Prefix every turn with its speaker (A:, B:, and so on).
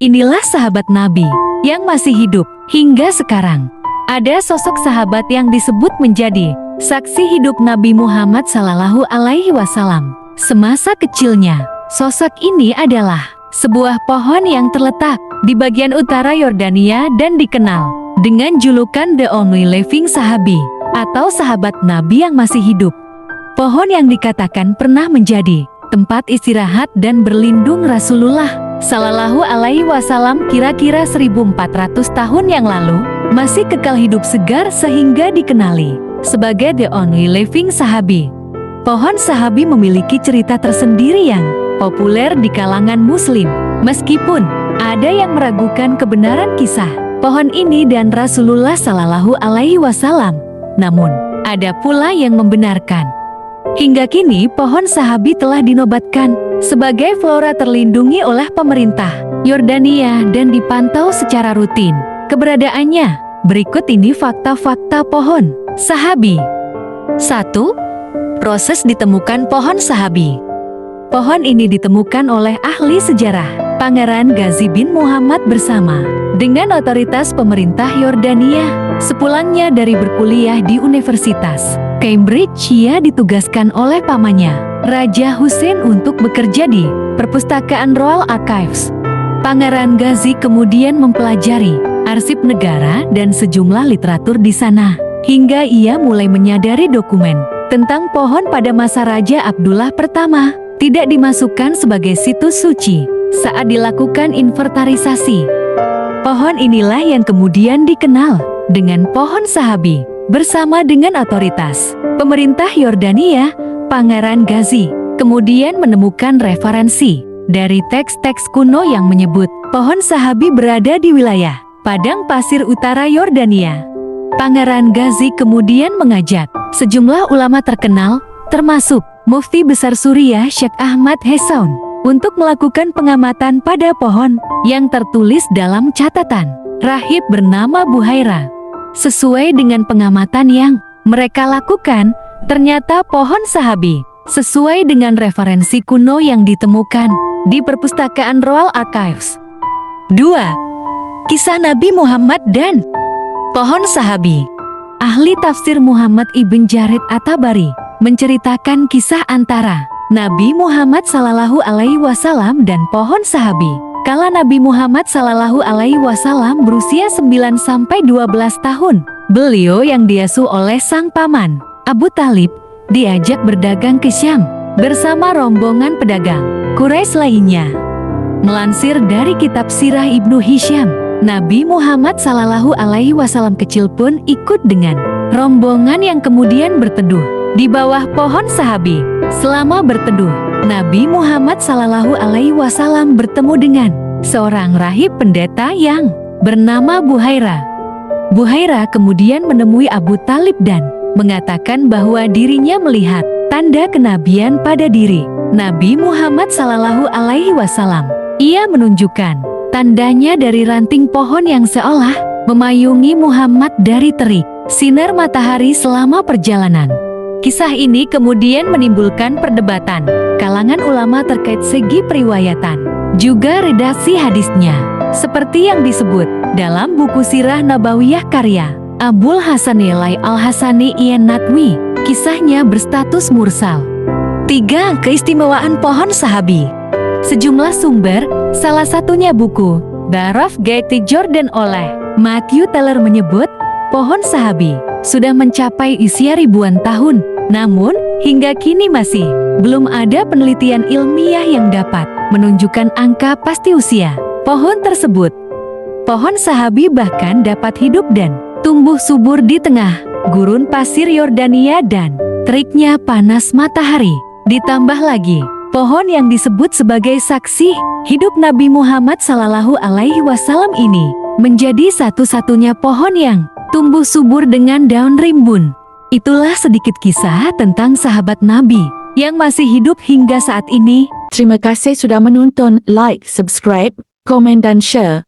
A: Inilah sahabat Nabi yang masih hidup hingga sekarang. Ada sosok sahabat yang disebut menjadi saksi hidup Nabi Muhammad Sallallahu Alaihi Wasallam. Semasa kecilnya, sosok ini adalah sebuah pohon yang terletak di bagian utara Yordania dan dikenal dengan julukan The Only Living Sahabi atau sahabat Nabi yang masih hidup. Pohon yang dikatakan pernah menjadi tempat istirahat dan berlindung Rasulullah Sallallahu Alaihi Wasallam kira-kira 1400 tahun yang lalu masih kekal hidup segar sehingga dikenali sebagai The Only Living Sahabi. Pohon sahabi memiliki cerita tersendiri yang populer di kalangan muslim. Meskipun ada yang meragukan kebenaran kisah pohon ini dan Rasulullah Sallallahu Alaihi Wasallam, namun ada pula yang membenarkan. Hingga kini pohon sahabi telah dinobatkan sebagai flora terlindungi oleh pemerintah Yordania dan dipantau secara rutin keberadaannya. Berikut ini fakta-fakta pohon sahabi. 1. Proses ditemukan pohon sahabi. Pohon ini ditemukan oleh ahli sejarah Pangeran Ghazi bin Muhammad bersama dengan otoritas pemerintah Yordania. Sepulangnya dari berkuliah di Universitas Cambridge, ia ditugaskan oleh pamannya, Raja Hussein, untuk bekerja di Perpustakaan Royal Archives. Pangeran Ghazi kemudian mempelajari arsip negara dan sejumlah literatur di sana, hingga ia mulai menyadari dokumen tentang pohon pada masa Raja Abdullah pertama tidak dimasukkan sebagai situs suci saat dilakukan inventarisasi. Pohon inilah yang kemudian dikenal dengan pohon sahabi. Bersama dengan otoritas pemerintah Yordania, Pangeran Ghazi kemudian menemukan referensi dari teks-teks kuno yang menyebut pohon sahabi berada di wilayah padang pasir utara Yordania. Pangeran Ghazi kemudian mengajak sejumlah ulama terkenal, termasuk Mufti Besar Suriah Syekh Ahmad Hesaun, untuk melakukan pengamatan pada pohon yang tertulis dalam catatan rahib bernama Buhaira. Sesuai dengan pengamatan yang mereka lakukan, ternyata pohon sahabi sesuai dengan referensi kuno yang ditemukan di Perpustakaan Royal Archives. 2. Kisah Nabi Muhammad dan pohon sahabi. Ahli tafsir Muhammad Ibn Jarir At-Tabari menceritakan kisah antara Nabi Muhammad Sallallahu Alaihi Wasallam dan pohon sahabi. Kala Nabi Muhammad Sallallahu Alaihi Wasallam berusia 9-12 tahun, beliau yang diasuh oleh sang paman, Abu Talib, diajak berdagang ke Syam bersama rombongan pedagang Quraisy lainnya. Melansir dari kitab Sirah Ibnu Hisham, Nabi Muhammad Sallallahu Alaihi Wasallam kecil pun ikut dengan rombongan yang kemudian berteduh di bawah pohon sahabi. Selama berteduh, Nabi Muhammad Sallallahu Alaihi Wasallam bertemu dengan seorang rahib pendeta yang bernama Buhaira. Buhaira kemudian menemui Abu Talib dan mengatakan bahwa dirinya melihat tanda kenabian pada diri Nabi Muhammad Sallallahu Alaihi Wasallam. Ia menunjukkan tandanya dari ranting pohon yang seolah memayungi Muhammad dari terik sinar matahari selama perjalanan. Kisah ini kemudian menimbulkan perdebatan kalangan ulama terkait segi periwayatan, juga redaksi hadisnya, seperti yang disebut dalam buku Sirah Nabawiyah karya Abul Hasan Yelai Al-Hasani Ian Natwi. Kisahnya berstatus mursal. 3. Keistimewaan pohon sahabi. Sejumlah sumber, salah satunya buku The Rough Guide Jordan oleh Matthew Taylor, menyebut pohon sahabi sudah mencapai usia ribuan tahun. Namun, hingga kini masih belum ada penelitian ilmiah yang dapat menunjukkan angka pasti usia pohon tersebut. Pohon sahabi bahkan dapat hidup dan tumbuh subur di tengah gurun pasir Yordania dan teriknya panas matahari. Ditambah lagi, pohon yang disebut sebagai saksi hidup Nabi Muhammad Sallallahu Alaihi Wasallam ini menjadi satu-satunya pohon yang tumbuh subur dengan daun rimbun. Itulah sedikit kisah tentang sahabat Nabi yang masih hidup hingga saat ini.
B: Terima kasih sudah menonton, like, subscribe, komen dan share.